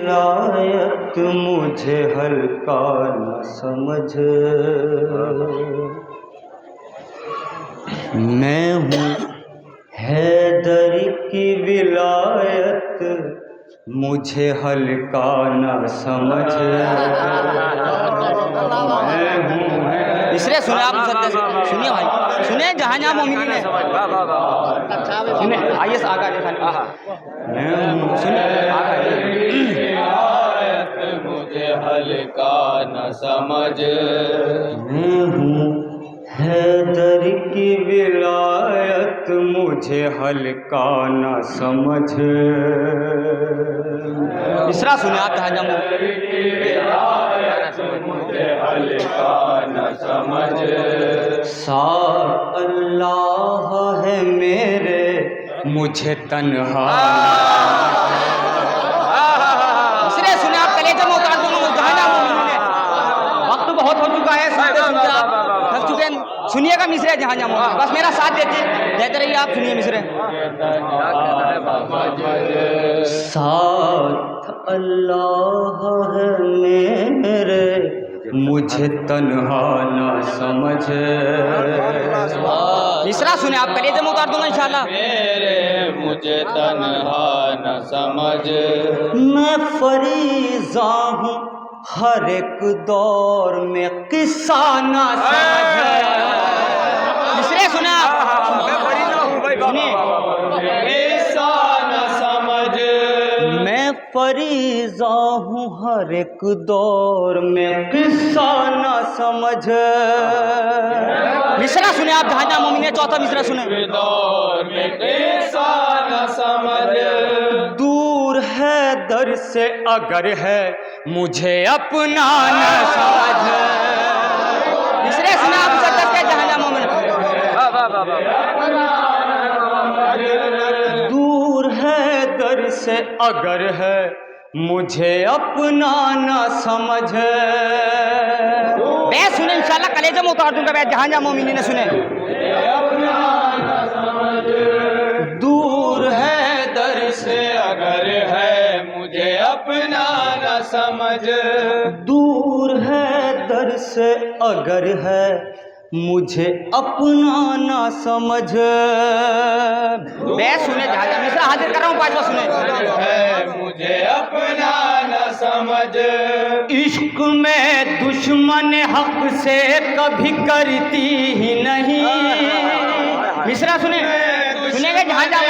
विलायत मुझे हल्का न समझ। मैं हूँ हैदर की विलायत मुझे हल्का न समझ। इसलिए सुने आप सुनिए भाई, सुने जहाँ जहाँ मोमिनीन है सुने, आइए आगे मुझे हल्का न समझ। मैं हूँ हैदर की विलायत मुझे हल्का न समझ। तीसरा सुने आप जहाँ जहाँ मुझे हल्का न समझ। साथ अल्लाह है मेरे मुझे तन्हा। इसलिए सुने आप कलेजा में उतार दूंगा जहाँ जहाँ मोमिनीन है। वक्त बहुत हो चुका है, सुनते सुनते आप थक चुके हैं। सुनिएगा मिसरे जहाँ जहाँ मोमिनीन, बस मेरा साथ देते रहिए आप, सुनिए मिसरे। साथ अल्लाह है मेरे मुझे तन्हा न समझ। तीसरा सुने आप कलेजे में उतार दूंगा इंशाल्लाह। मेरे मुझे तन्हा न समझ। मैं फरीज़ा हूँ हर एक दौर में किस्सा न समझ। तीसरे सुने आप, मैं फरीज़ा हूँ भाई, किस्सा न समझ। मैं फरीज़ा हूँ हर एक दौर में किस्सा न समझ। मिसरा सुने आप जहाँ जहाँ मोमिनीन है, चौथा मिसरा सुने। दौर में किस्सा न समझ। दूर है दर से अगर है मुझे अपना न समझ। मिसरे सुने आप मुसद्दस के जहाँ जहाँ मोमिनीन। दूर है दर से अगर है मुझे अपना न समझ। मैं सुने इंशाल्लाह कलेजे में उतार दूंगा मैं जहाँ जहाँ मोमिनीन सुने। दूर है दर से अगर है मुझे अपना न समझ। दूर है दर से अगर है मुझे अपना न समझ। मैं सुने जहाँ जहाँ मिसरा हाजिर कर रहा हूँ, पांचवा सुने। है मुझे अपना न समझ। इश्क में दुश्मन हक से कभी करती ही नहीं। मिसरा सुने, सुनेंगे जहाँ जहाँ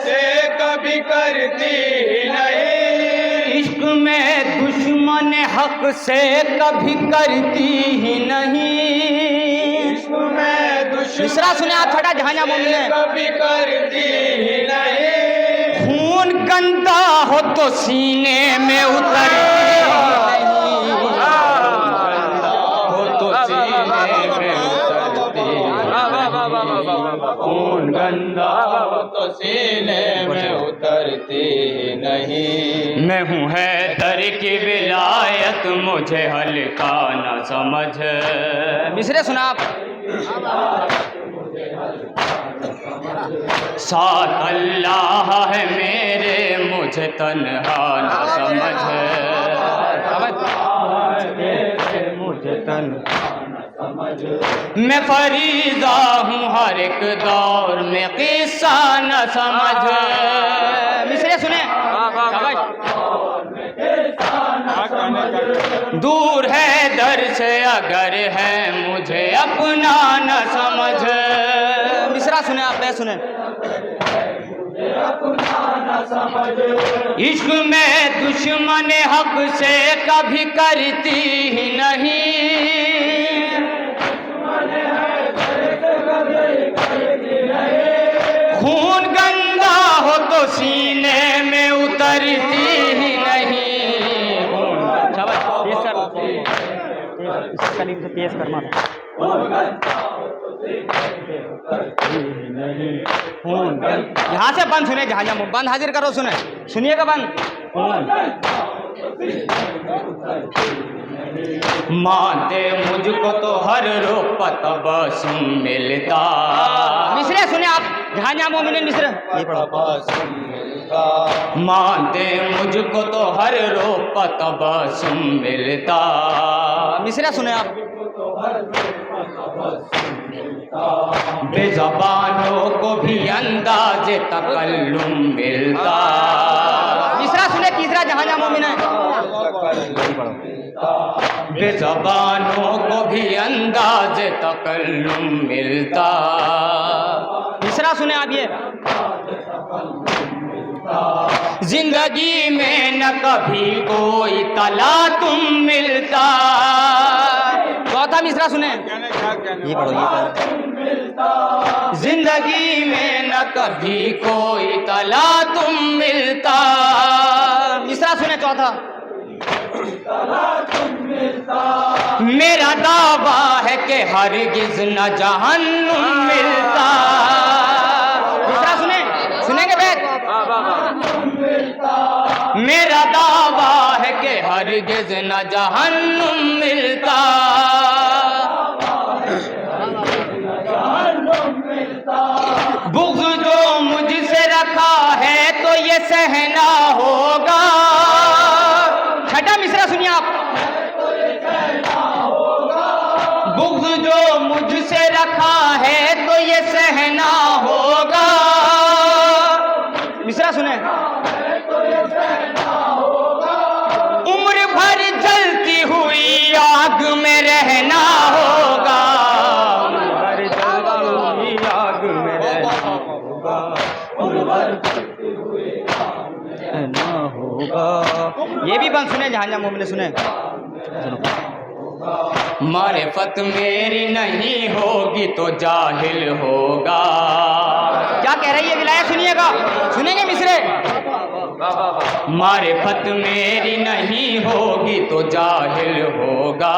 से कभी करती ही नहीं। इश्क में दुश्मन हक से कभी करती ही नहीं। इश्क में दुश्मन मिसरा सुने आप छठा जहाँ जहाँ मोमिनीन है। कभी करती ही नहीं। खून गंदा हो तो सीने में उतरती नहीं। हो तो सीने में उतरती। खून गंदा हो तो सीने में उतरती नहीं। मैं हूँ हैदर की विलायत मुझे हल्का न समझ। मिसरे सुना आप। साथ अल्लाह है मेरे मुझे तन्हा न समझ। मुझे तन्हा न समझ। मैं फरीज़ा हूँ हर एक दौर में किस्सा न समझ। मिसरे सुने। दूर है दर से अगर है मुझे अपना न समझ। मिसरा सुने आप, मैं सुने। इश्क में दुश्मन हक से कभी करती ही नहीं। खून गंदा हो तो सीने में उतरती ही नहीं। कलीम से पेश करना यहाँ से बंद सुने जहाँ जहाँ बंद हाजिर करो सुने, सुनिएगा बंद। मानते मुझको तो हर रोग तबस्सुम मिलता। मिसरे सुने आप जहाँ जहाँ मोमिनीन मिसरे। तबस्सुम मिलता। मानते मुझको तो हर रोग का तबस्सुम मिलता। मिसरा सुने आप। बेज़बानों को भी अंदाज़े तकल्लुम मिलता। तीसरा सुने, तीसरा जहाँ जहाँ मोमिन है। बेज़बानों को भी अंदाज़े तकल्लुम मिलता। तीसरा सुने आप ये। जिंदगी में न कभी कोई तलातुम मिलता। चौथा मिसरा सुने। ये पढ़ो, ये पढ़ो। जिंदगी में न कभी कोई तलातुम मिलता। मिसरा सुने चौथा। मेरा दावा है कि हरगिज़ न जहन्नुम मिलता। मिसरा सुने, सुनेंगे बैठ। मेरा दावा है कि हरगिज़ न जहन्नुम मिलता। बुग़्ज़ जो मुझसे रखा है तो ये सहना होगा। छठा मिसरा सुनिए आप। बुग़्ज़ जो मुझसे रखा है तो ये सहना होगा। मिसरा सुने। उम्र भर जलती हुई आग में रहना होगा। उम्र भर जलती हुई आग में रहना होगा। उम्र भर जलती हुई आग में रहना होगा। ये भी बंद सुने जहाँ जहाँ मोमिन सुने। मारिफत मेरी नहीं होगी तो जाहिल होगा। क्या कह रही है विलायत, सुनिएगा। सुनेंगे मिसरे। मारिफत मेरी नहीं होगी तो जाहिल होगा।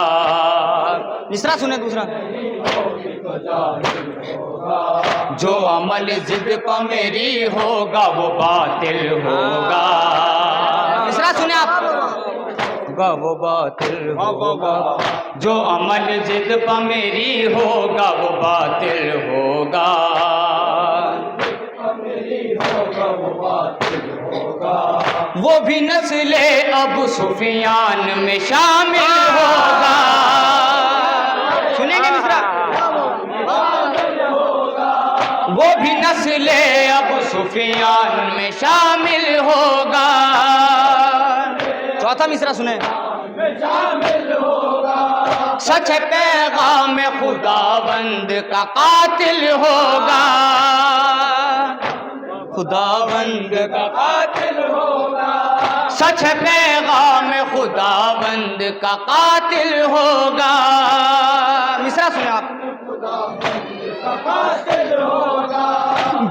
मिसरा सुने दूसरा। जो अमल जिद पर मेरी होगा वो बातिल होगा। मिसरा सुने आप। वो बातिल होगा। जो अमल जिद पर मेरी होगा वो बातिल होगा। वो भी नस्ले अबू सुफियान में शामिल होगा। सुनेंगे मिसरा। वो भी नस्ले अबू सुफियान में शामिल होगा। चौथा मिसरा सुने। सच पैगाम खुदावंद का कातिल होगा। खुदावंद का कातिल होगा। सच पैगाम खुदावंद का कातिल होगा। मिसरा सुने आप।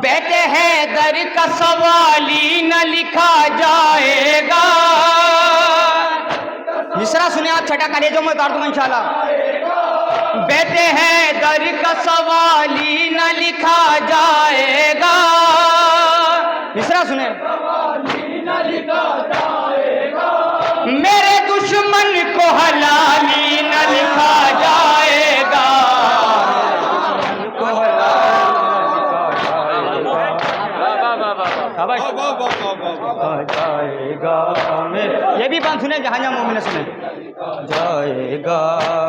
बेटे हैदर का सवाली न लिखा जाएगा। मिसरा सुने आप। छठा कलेजों में उतार दूंगा इंशाल्लाह। बेटे हैदर का सवाली न लिखा जाएगा। मिसरा सुने। मेरे दुश्मन को हलाली न लिखा जाएगा। ये भी बात सुने जहाँ जहाँ मोमिन सुने। जाएगा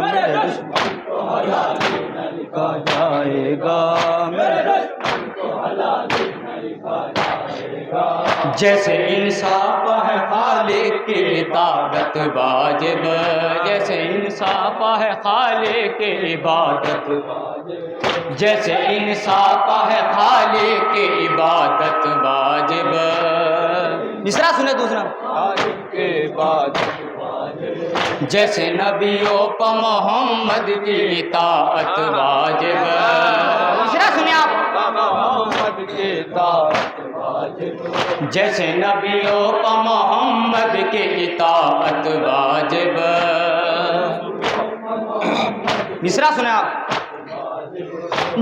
मेरे दुश्मन जाएगा मेरे। जैसे इंसाफ है खालिक की इतादत वाजिब। जैसे इंसाफ है खालिक की इबादत। जैसे इंसाफ है खालिक की इबादत वाजिब। मिसरा सुने दूसरा। जैसे नबियों पर मोहम्मद की इताअत वाजिब। मिसरा सुने आप। जैसे नबियों पर मोहम्मद की इताअत वाजिब। मिसरा सुने आप।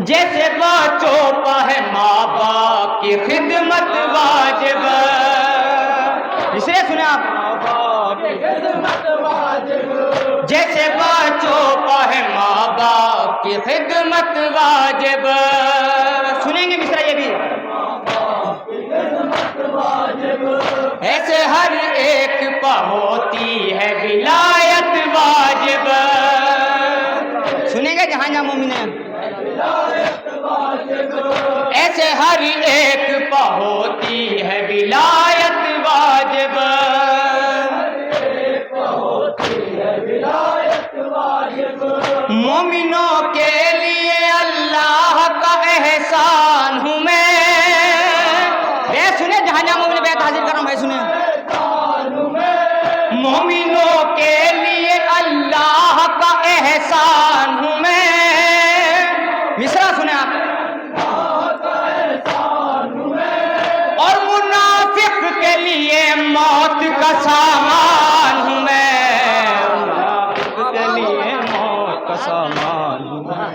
जैसे बच्चों पर है माँ बाप की खिदमत वाजिब। मिसरे सुने आप। जैसे बच्चों पर है माँ बाप की खिदमत वाजिब। सुनेंगे मिसरा ये भी। ऐसे हर एक पर होती है विलायत वाजिब। सुनेंगे जहां जहां मोमिन है। ऐसे हर एक पर होती है विलायत वाजिब। मोमिनों के लिए अल्लाह का एहसान हूँ मैं। वे सुने जहां जहां मोमिन बैत हाजिर कर रहा हूं भाई सुने। मोमिनों के लिए अल्लाह का एहसान हूँ मैं। मिसरा सुने आप। और मुनाफिक के लिए मौत का सामान हूँ मैं। मुनाफिक के लिए मौत का सामान हूँ मैं।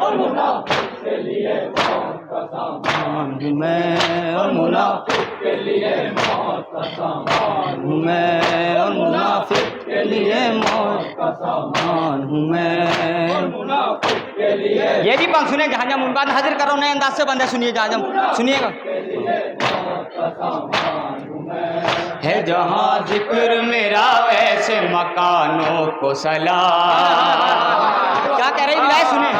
और मुनाफिक के लिए मौत का सामान हूँ मैं। और मुनाफिक के लिए मौत का सामान हूँ मैं। और मुनाफिक के लिए मौत का सामान हूँ मैं। मुनाफिक के लिए ये भी पंख सुने जहां जहां मुनबात हाजिर कर रहा हूं नए अंदाज से बंदे सुनिए जहां जहां सुनिएगा। है जहाँ जिक्र मेरा वैसे मकानों को सलाम। क्या कह रही बिलाए सुने।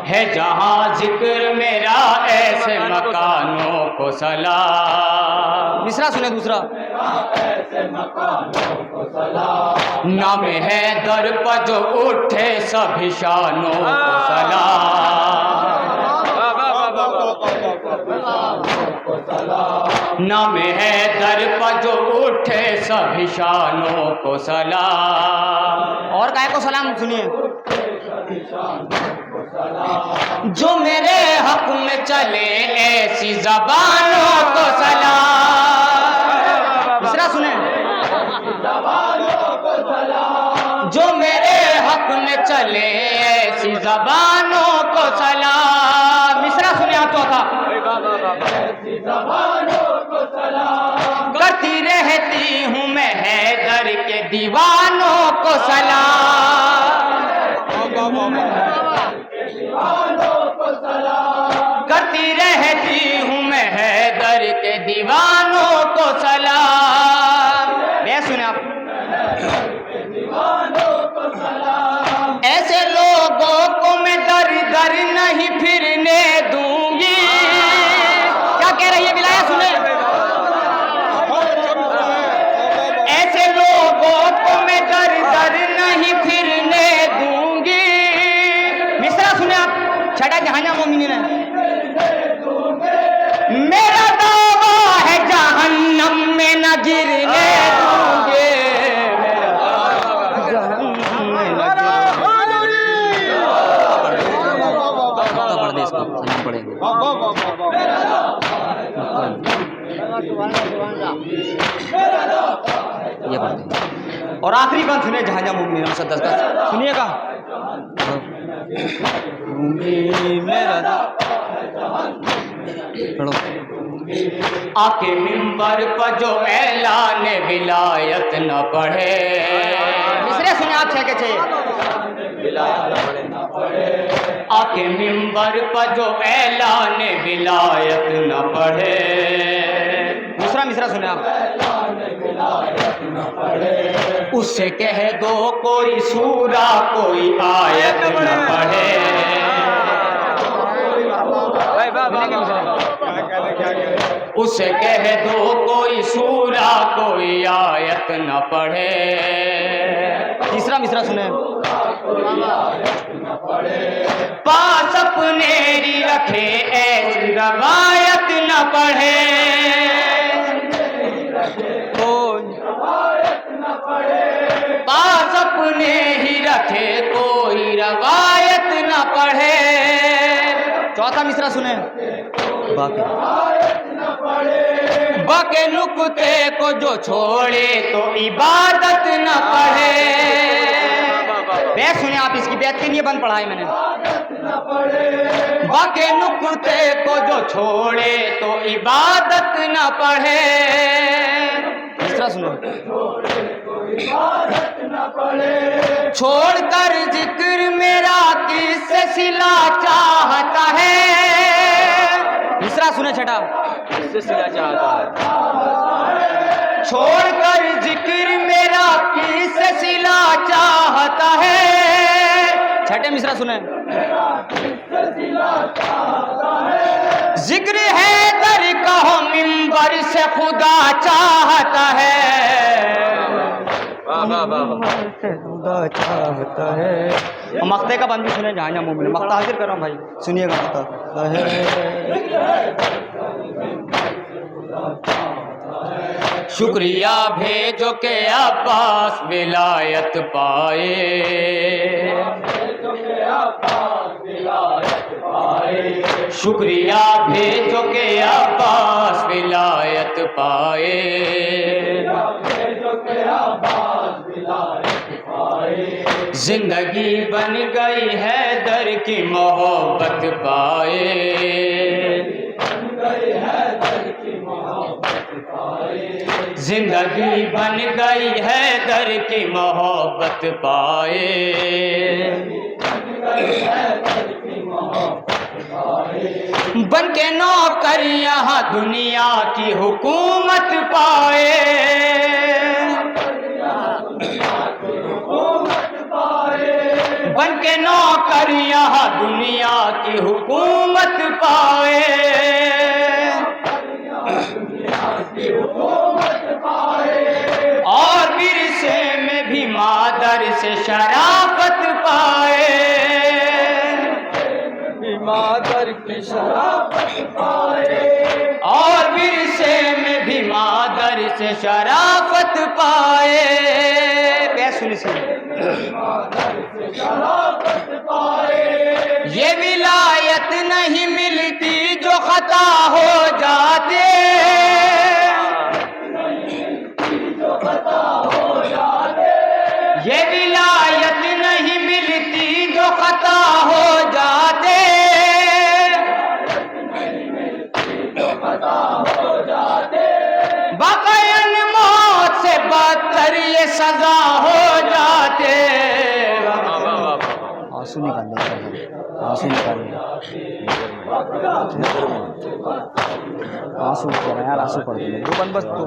है जहाँ जिक्र मेरा ऐसे मकानों को सलाम। मिसरा सुने दूसरा। नाम है दर पर जो उठे सभी शानों को सलाम। नाम है दर पर जो उठे सभी शानों को सलाम। और काय को सलाम सुनिए। जो मेरे हक में चले ऐसी जबानों को सलाम। मिसरा सुने। जो मेरे हक में चले ऐसी जबानों को सलाम। मिसरा सुने आप चौथा। करती रहती हूँ मैं हैदर के दीवानों को सलाम। करती रहती हूँ मैं हैदर के दीवानों को सलाम। वे सुने आप। ऐसे लोगों को मैं दर दर नहीं फिरने दूंगी। क्या कह रही है बिलाया सुने। ऐसे लोगों को मैं दर दर नहीं फिरने दूंगी। मिसरा सुने आप। छठा जहां जहां मोमिन है। मेरा दावा है जहन्नम में न गिरने दूंगे। जहन्नम में न परदेश का सुनना पड़ेगा। ये पढ़ते और आखिरी बात सुनिए जहां जहां मोमिन है। 10 का सुनिएगा। मेरा पढ़ो। आके मिंबर पर जो ऐलान विलायत न पढ़े। मिसरे सुने आप 6 के 6। आके मिंबर पर जो ऐलान विलायत न पढ़े। दूसरा मिसरा सुने आप। उससे कह दो कोई सूरा कोई आयत न पढ़े। उसे कह दो कोई सूरा कोई आयत न पढ़े। तीसरा मिसरा सुने। पास अपनेरी रखे ऐसी रवायत न पढ़े। पास अपने ही रखे कोई रवायत न पढ़े। चौथा मिसरा सुने। बाके नुक्ते को जो छोड़े तो इबादत न पढ़े। बैत सुने आप। इसकी बैत के लिए बंद पढ़ा है मैंने। बाके नुक्ते को जो छोड़े तो इबादत न पढ़े। तीसरा सुनो। छोड़कर जिक्र मेरा किससे सिला चाहता है। तीसरा सुने छठा। किससे सिला चाहता है? छोड़कर जिक्र मेरा किससे सिला चाहता है। छठे मिसरा सुने। जिक्र है दर का हो मिंबर से खुदा चाहता है। वाह वाह वाह वाह। खुदा चाहता है। और मक्ते का बंद भी सुने जहाँ जहाँ मोमिन। मक्ता हाजिर कर रहा हूँ भाई, सुनिएगा मक्ता है। शुक्रिया भेजो के अब्बास विलायत पाए। शुक्रिया भेजो के अब्बास विलायत पाए। जिंदगी बन गई है दर की मोहब्बत पाए। जिंदगी बन गई है दर की मोहब्बत पाए। बन के नौकर यहाँ दुनिया की हुकूमत पाए। बन के नौकर यहाँ दुनिया की हुकूमत पाए। और विरसे में भी मादर से शराफत पाए। मादर की शराफत पाए। और विरसे में भी मादर से शराफत पाए। बेस सुनी सुनी। ये विलायत नहीं मिलती जो खता हो जाते। ये विलायत नहीं मिलती जो खता हो जाते। बक़यन मौत से बदतर ये सजा हो जाते। आंसू निकाल ले, आंसू निकाल ले, आंसू यार, आंसू पड़ गए। दुकान बस तो